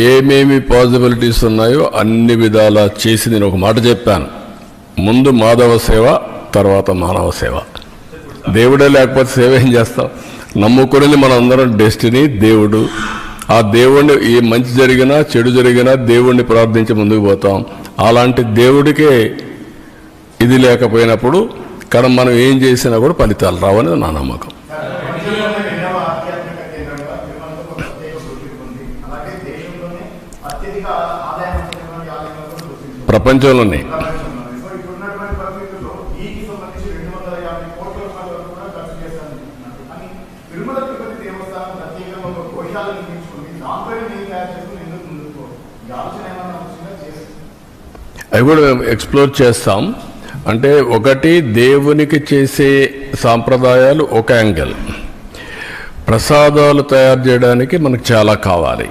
ఏమేమి పాసిబిలిటీస్ ఉన్నాయో అన్ని విధాలా చేసి నేను ఒక మాట చెప్పాను. ముందు మాధవ సేవ, తర్వాత మానవ సేవ. దేవుడే లేకపోతే సేవ ఏం చేస్తాం? నమ్ముకునేది మన అందరం డెస్టినీ, దేవుడు. ఆ దేవుణ్ణి ఏ మంచి జరిగినా చెడు జరిగినా దేవుణ్ణి ప్రార్థించి ముందుకు పోతాం. అలాంటి దేవుడికే ఇది లేకపోయినప్పుడు కానీ మనం ఏం చేసినా కూడా ఫలితాలు రావనేది నా నమ్మకం. ప్రపంచంలోనే అవి కూడా మేము ఎక్స్ప్లోర్ చేస్తాం. అంటే ఒకటి దేవునికి చేసే సాంప్రదాయాలు ఒక యాంగిల్, ప్రసాదాలు తయారు చేయడానికి మనకు చాలా కావాలి.